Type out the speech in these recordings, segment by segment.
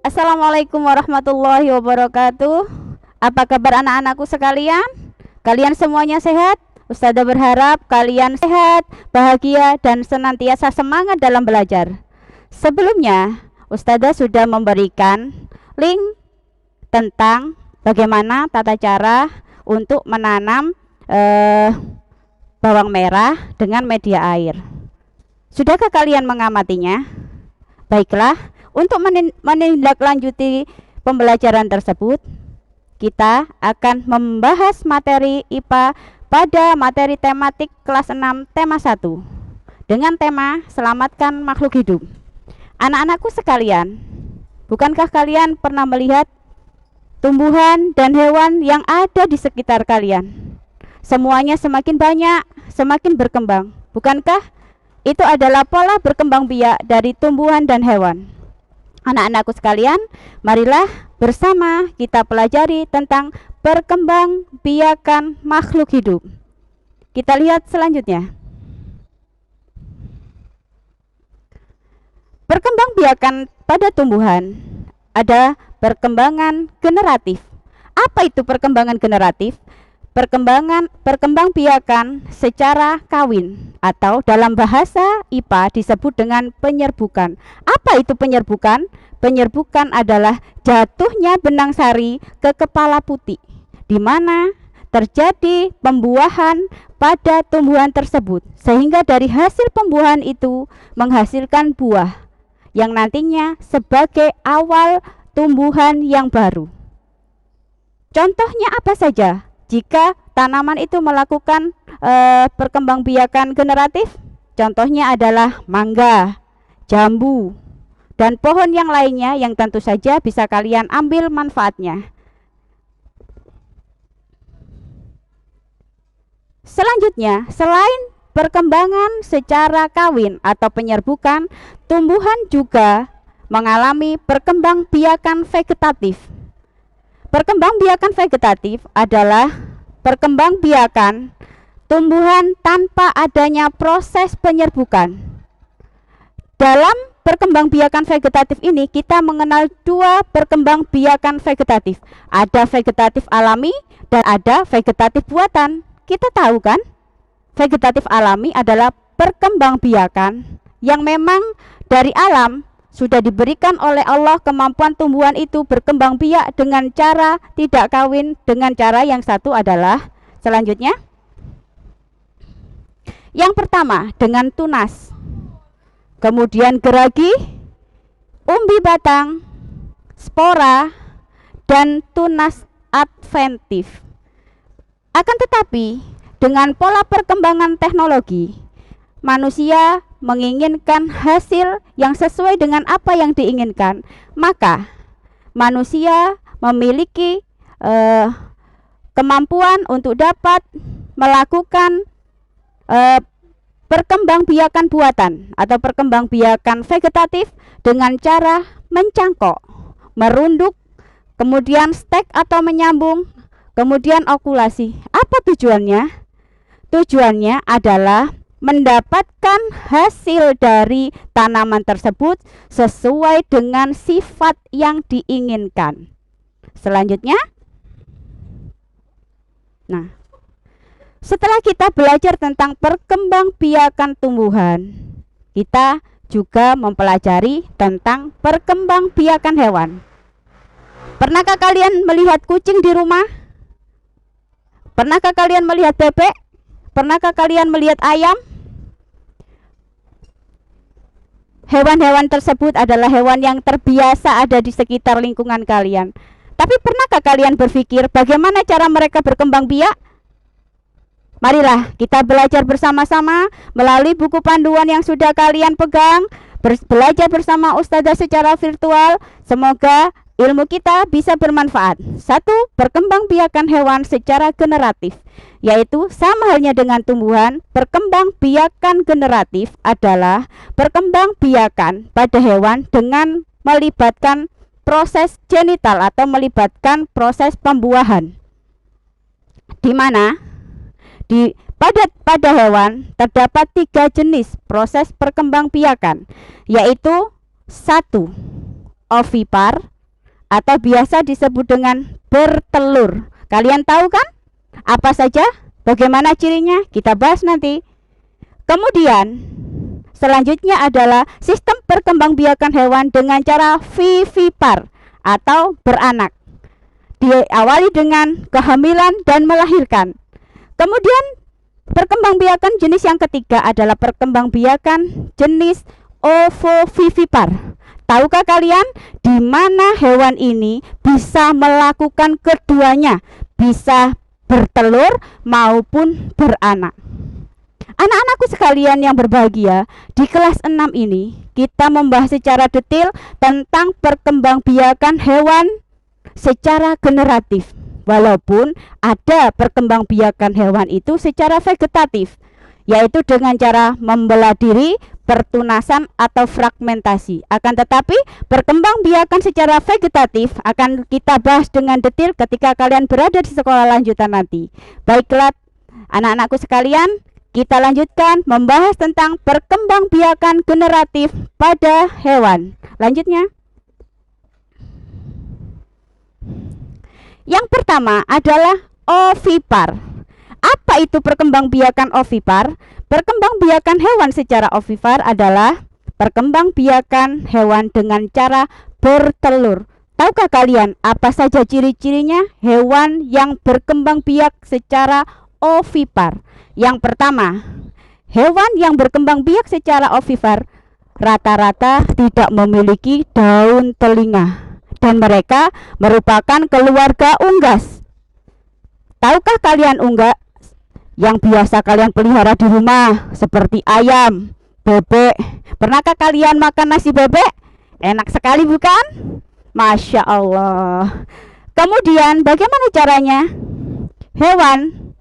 Assalamualaikum warahmatullahi wabarakatuh. Apa kabar anak-anakku sekalian? Kalian semuanya sehat? Ustazah berharap kalian sehat, bahagia, dan senantiasa semangat dalam belajar. Sebelumnya, Ustazah sudah memberikan link tentang bagaimana tata cara untuk menanam bawang merah dengan media air. Sudahkah kalian mengamatinya? Baiklah, untuk menindaklanjuti pembelajaran tersebut, kita akan membahas materi IPA pada materi tematik kelas 6 tema 1 dengan tema selamatkan makhluk hidup. Anak-anakku sekalian, bukankah kalian pernah melihat tumbuhan dan hewan yang ada di sekitar kalian? Semuanya semakin banyak, semakin berkembang. Bukankah itu adalah pola berkembang biak dari tumbuhan dan hewan? Anak-anakku sekalian, marilah bersama kita pelajari tentang perkembangbiakan makhluk hidup. Kita lihat selanjutnya. Perkembangbiakan pada tumbuhan ada perkembangan generatif. Apa itu perkembangan generatif? Perkembangbiakan secara kawin atau dalam bahasa IPA disebut dengan penyerbukan. Apa itu penyerbukan? Penyerbukan adalah jatuhnya benang sari ke kepala putih, di mana terjadi pembuahan pada tumbuhan tersebut, sehingga dari hasil pembuahan itu menghasilkan buah yang nantinya sebagai awal tumbuhan yang baru. Contohnya apa saja? Jika tanaman itu melakukan perkembangbiakan generatif, contohnya adalah mangga, jambu, dan pohon yang lainnya yang tentu saja bisa kalian ambil manfaatnya. Selanjutnya, selain perkembangan secara kawin atau penyerbukan, tumbuhan juga mengalami perkembangbiakan vegetatif. Perkembangbiakan vegetatif adalah perkembangbiakan tumbuhan tanpa adanya proses penyerbukan. Dalam perkembangbiakan vegetatif ini kita mengenal dua perkembangbiakan vegetatif. Ada vegetatif alami dan ada vegetatif buatan. Kita tahu kan? Vegetatif alami adalah perkembangbiakan yang memang dari alam sudah diberikan oleh Allah kemampuan tumbuhan itu berkembang biak dengan cara tidak kawin, dengan cara yang satu adalah selanjutnya. Yang pertama dengan tunas, kemudian geragi, umbi batang, spora, dan tunas adventif. Akan tetapi dengan pola perkembangan teknologi, manusia menginginkan hasil yang sesuai dengan apa yang diinginkan, maka manusia memiliki kemampuan untuk dapat melakukan perkembangbiakan buatan atau perkembangbiakan vegetatif dengan cara mencangkok, merunduk, kemudian stek atau menyambung, kemudian okulasi. Apa tujuannya? Tujuannya adalah mendapatkan hasil dari tanaman tersebut sesuai dengan sifat yang diinginkan. Selanjutnya, nah, setelah kita belajar tentang perkembangbiakan tumbuhan, kita juga mempelajari tentang perkembangbiakan hewan. Pernahkah kalian melihat kucing di rumah? Pernahkah kalian melihat bebek? Pernahkah kalian melihat ayam? Hewan-hewan tersebut adalah hewan yang terbiasa ada di sekitar lingkungan kalian. Tapi pernahkah kalian berpikir bagaimana cara mereka berkembang biak? Marilah kita belajar bersama-sama melalui buku panduan yang sudah kalian pegang, belajar bersama Ustazah secara virtual. Semoga ilmu kita bisa bermanfaat. 1. Perkembangbiakan hewan secara generatif, yaitu sama halnya dengan tumbuhan. Perkembangbiakan generatif adalah perkembangbiakan pada hewan dengan melibatkan proses genital atau melibatkan proses pembuahan, di mana pada hewan terdapat 3 jenis proses perkembangbiakan, yaitu 1. Ovipar, atau biasa disebut dengan bertelur. Kalian tahu kan apa saja? Bagaimana cirinya? Kita bahas nanti. Kemudian selanjutnya adalah sistem perkembangbiakan hewan dengan cara vivipar atau beranak. Diawali dengan kehamilan dan melahirkan. Kemudian perkembangbiakan jenis yang ketiga adalah perkembangbiakan jenis ovovivipar. Tahukah kalian di mana hewan ini bisa melakukan keduanya, bisa bertelur maupun beranak? Anak-anakku sekalian yang berbahagia, di kelas 6 ini kita membahas secara detail tentang perkembangbiakan hewan secara generatif. Walaupun ada perkembangbiakan hewan itu secara vegetatif, yaitu dengan cara membelah diri, pertunasan atau fragmentasi. Akan tetapi perkembangbiakan secara vegetatif akan kita bahas dengan detail ketika kalian berada di sekolah lanjutan nanti. Baiklah anak-anakku sekalian, kita lanjutkan membahas tentang perkembangbiakan generatif pada hewan. Lanjutnya, yang pertama adalah ovipar. Apa itu perkembangbiakan ovipar? Perkembangbiakan hewan secara ovipar adalah perkembangbiakan hewan dengan cara bertelur. Tahukah kalian apa saja ciri-cirinya hewan yang berkembang biak secara ovipar? Yang pertama, hewan yang berkembang biak secara ovipar rata-rata tidak memiliki daun telinga dan mereka merupakan keluarga unggas. Tahukah kalian unggas yang biasa kalian pelihara di rumah seperti ayam, bebek? Pernahkah kalian makan nasi bebek? Enak sekali bukan? Masya Allah. Kemudian bagaimana caranya? Hewan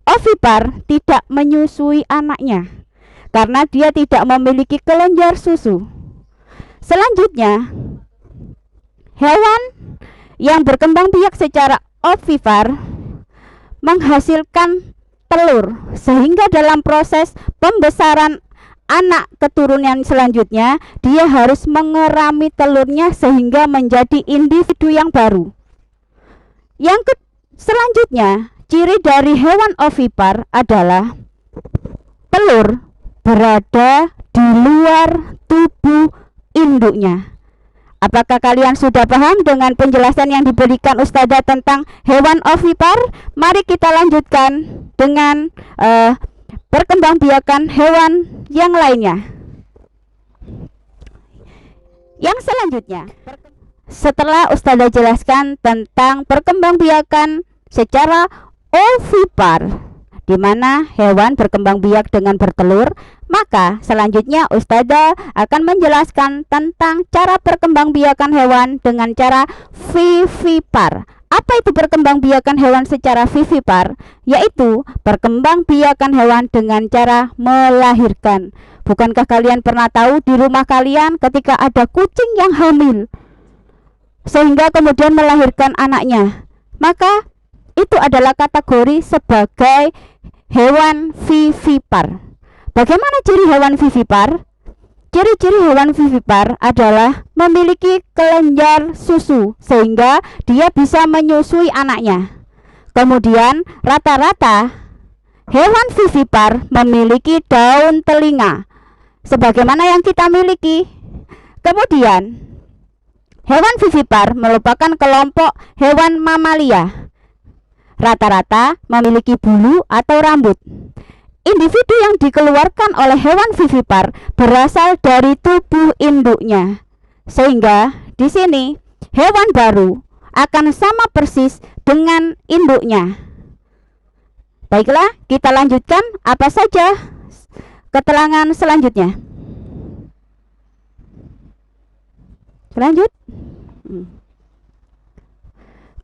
ovipar tidak menyusui anaknya karena dia tidak memiliki kelenjar susu. Selanjutnya, hewan yang berkembang biak secara ovipar menghasilkan telur, sehingga dalam proses pembesaran anak keturunan selanjutnya dia harus mengerami telurnya sehingga menjadi individu yang baru. Selanjutnya, ciri dari hewan ovipar adalah telur berada di luar tubuh induknya. Apakah kalian sudah paham dengan penjelasan yang diberikan Ustazah tentang hewan ovipar? Mari kita lanjutkan dengan perkembangbiakan hewan yang lainnya. Yang selanjutnya, setelah Ustazah jelaskan tentang perkembangbiakan secara ovipar, di mana hewan berkembang biak dengan bertelur, maka selanjutnya Ustazah akan menjelaskan tentang cara perkembangbiakan hewan dengan cara vivipar. Apa itu perkembangbiakan hewan secara vivipar? Yaitu perkembangbiakan hewan dengan cara melahirkan. Bukankah kalian pernah tahu di rumah kalian ketika ada kucing yang hamil sehingga kemudian melahirkan anaknya? Maka itu adalah kategori sebagai hewan vivipar. Bagaimana ciri hewan vivipar? Ciri-ciri hewan vivipar adalah memiliki kelenjar susu sehingga dia bisa menyusui anaknya. Kemudian rata-rata hewan vivipar memiliki daun telinga sebagaimana yang kita miliki. Kemudian hewan vivipar merupakan kelompok hewan mamalia. Rata-rata memiliki bulu atau rambut. Individu yang dikeluarkan oleh hewan vivipar berasal dari tubuh induknya, sehingga di sini hewan baru akan sama persis dengan induknya. Baiklah, kita lanjutkan apa saja keterangan selanjutnya. Lanjut.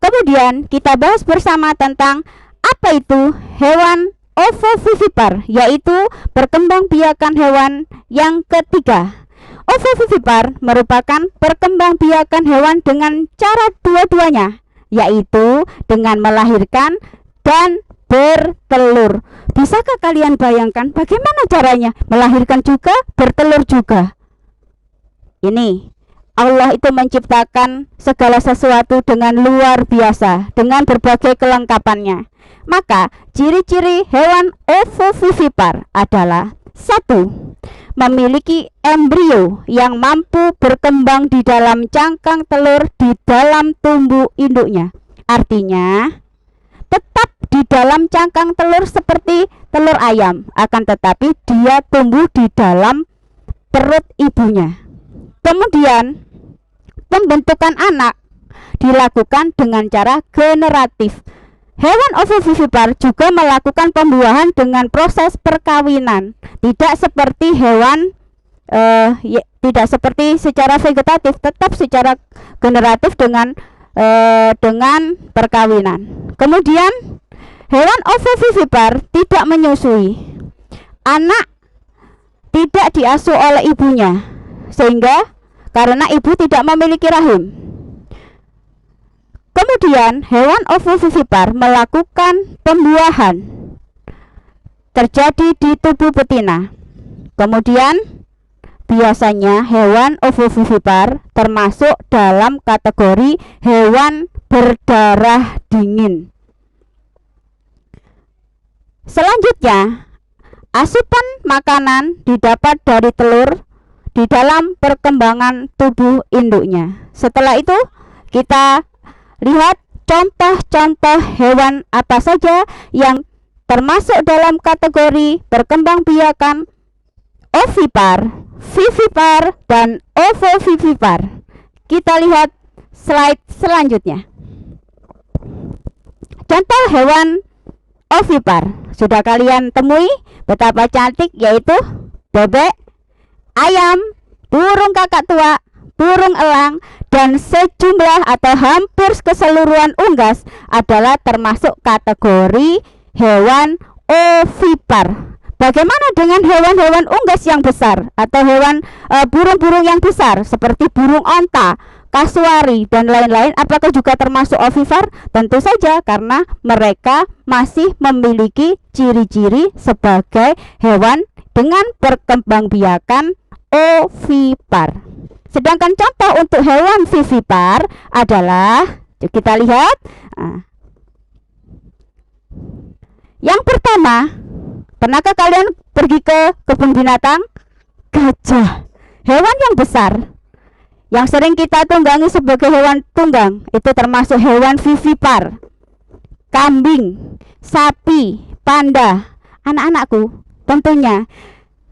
Kemudian kita bahas bersama tentang apa itu hewan ovovivipar, yaitu perkembangbiakan hewan yang ketiga. Ovovivipar merupakan perkembangbiakan hewan dengan cara dua-duanya, yaitu dengan melahirkan dan bertelur. Bisakah kalian bayangkan bagaimana caranya melahirkan juga, bertelur juga? Ini Allah itu menciptakan segala sesuatu dengan luar biasa, dengan berbagai kelengkapannya. Maka ciri-ciri hewan ovovivipar adalah: 1. Memiliki embrio yang mampu berkembang di dalam cangkang telur di dalam tumbuh induknya. Artinya tetap di dalam cangkang telur seperti telur ayam, akan tetapi dia tumbuh di dalam perut ibunya. Kemudian pembentukan anak dilakukan dengan cara generatif. Hewan ovovivipar juga melakukan pembuahan dengan proses perkawinan, tidak seperti hewan tidak seperti secara vegetatif, tetap secara generatif dengan perkawinan. Kemudian hewan ovovivipar tidak menyusui. Anak tidak diasuh oleh ibunya, sehingga karena ibu tidak memiliki rahim. Kemudian hewan ovovivipar melakukan pembuahan terjadi di tubuh betina. Kemudian biasanya hewan ovovivipar termasuk dalam kategori hewan berdarah dingin. Selanjutnya, asupan makanan didapat dari telur di dalam perkembangan tubuh induknya. Setelah itu kita lihat contoh-contoh hewan apa saja yang termasuk dalam kategori berkembangbiakan ovipar, vivipar, dan ovovivipar. Kita lihat slide selanjutnya. Contoh hewan ovipar sudah kalian temui betapa cantik, yaitu bebek, ayam, burung kakak tua, burung elang, dan sejumlah atau hampir keseluruhan unggas adalah termasuk kategori hewan ovipar. Bagaimana dengan hewan-hewan unggas yang besar atau hewan burung-burung yang besar seperti burung onta, kasuari, dan lain-lain? Apakah juga termasuk ovipar? Tentu saja, karena mereka masih memiliki ciri-ciri sebagai hewan dengan perkembangbiakan ovipar. Sedangkan contoh untuk hewan vivipar adalah, kita lihat, yang pertama, pernahkah kalian pergi ke kebun binatang? Gajah, hewan yang besar yang sering kita tunggangi sebagai hewan tunggang, itu termasuk hewan vivipar. Kambing, sapi, panda. Anak-anakku, tentunya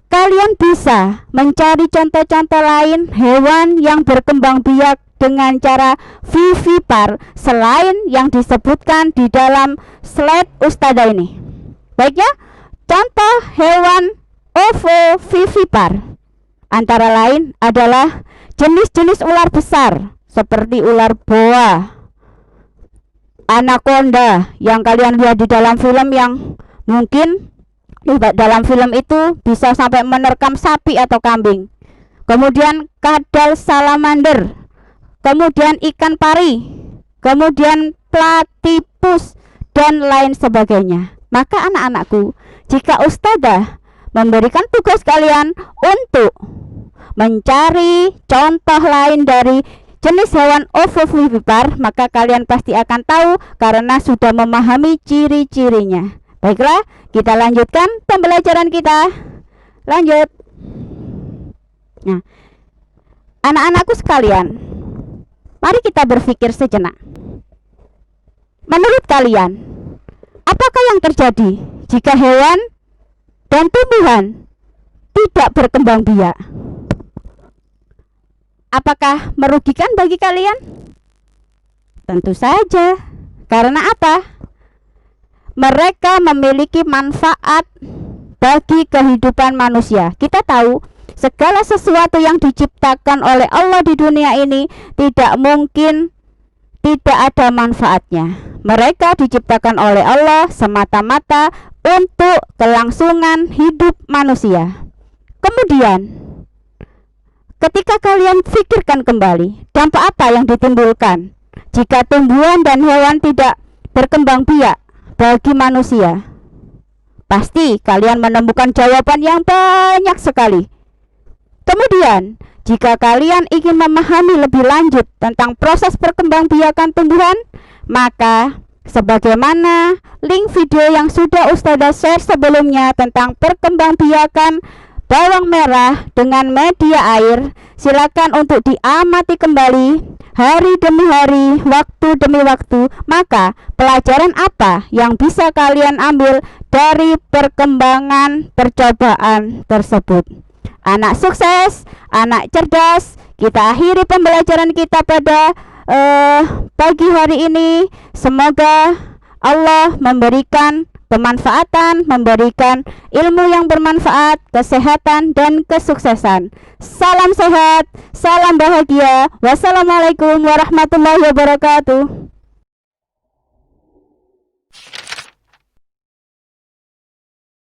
kalian bisa mencari contoh-contoh lain hewan yang berkembang biak dengan cara vivipar selain yang disebutkan di dalam slide Ustada ini. Baik ya, contoh hewan ovovivipar antara lain adalah jenis-jenis ular besar seperti ular boa, anaconda yang kalian lihat di dalam film, yang mungkin dalam film itu bisa sampai menerkam sapi atau kambing. Kemudian kadal salamander, kemudian ikan pari, kemudian platypus, dan lain sebagainya. Maka anak-anakku, jika Ustadzah memberikan tugas kalian untuk mencari contoh lain dari jenis hewan ovovivipar, maka kalian pasti akan tahu karena sudah memahami ciri-cirinya. Baiklah, kita lanjutkan pembelajaran kita. Lanjut. Nah, anak-anakku sekalian, mari kita berpikir sejenak. Menurut kalian, apakah yang terjadi jika hewan dan tumbuhan tidak berkembang biak? Apakah merugikan bagi kalian? Tentu saja. Karena apa? Mereka memiliki manfaat bagi kehidupan manusia. Kita tahu segala sesuatu yang diciptakan oleh Allah di dunia ini tidak mungkin tidak ada manfaatnya. Mereka diciptakan oleh Allah semata-mata untuk kelangsungan hidup manusia. Kemudian, ketika kalian pikirkan kembali, dampak apa yang ditimbulkan jika tumbuhan dan hewan tidak berkembang biak bagi manusia? Pasti kalian menemukan jawaban yang banyak sekali. Kemudian, jika kalian ingin memahami lebih lanjut tentang proses perkembangbiakan tumbuhan, maka sebagaimana link video yang sudah Ustazah share sebelumnya tentang perkembangbiakan bawang merah dengan media air, silakan untuk diamati kembali hari demi hari, waktu demi waktu. Maka pelajaran apa yang bisa kalian ambil dari perkembangan percobaan tersebut? Anak sukses, anak cerdas, kita akhiri pembelajaran kita pada pagi hari ini. Semoga Allah memberikan kemanfaatan, memberikan ilmu yang bermanfaat, kesehatan, dan kesuksesan. Salam sehat, salam bahagia. Wassalamualaikum warahmatullahi wabarakatuh.